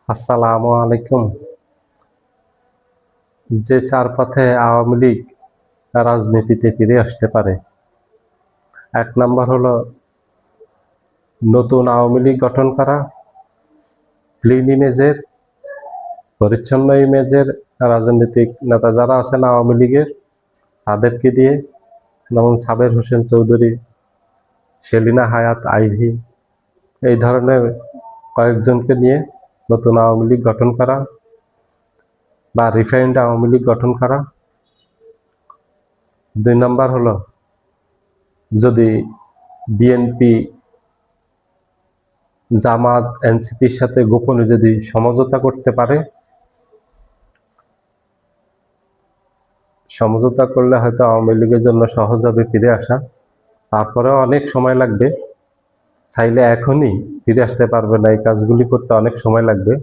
আসসালামু আলাইকুম। যে চার পথে আওয়ামী লীগ রাজনীতিতে ফিরে আসতে পারে, এক নাম্বার হলো নতুন আওয়ামী লীগ গঠন করা, ক্লিন ইমেজের, পরিচ্ছন্ন ইমেজের রাজনৈতিক নেতা যারা আছেন আওয়ামী লীগের তাদেরকে দিয়ে, যেমন সাবের হোসেন চৌধুরী, সেলিনা হায়াৎ আইভী, এই ধরনের কয়েকজনকে নিয়ে নতুন আওয়ামী লীগ গঠন করা বা রিফাইন্ড আওয়ামী লীগ গঠন করা। 2 নাম্বার হলো যদি বিএনপি, জামাত, এনসিপির সাথে গোপনে যদি সমঝোতা করতে পারে, সমঝোতা করলে হয়তো আওয়ামী লীগের জন্য সহজ হবে ফিরে আসা। তারপরেও অনেক সময় লাগবে, চাইলে এখনই ফিরে আসতে পারবে না, এই কাজগুলি করতে অনেক সময় লাগবে।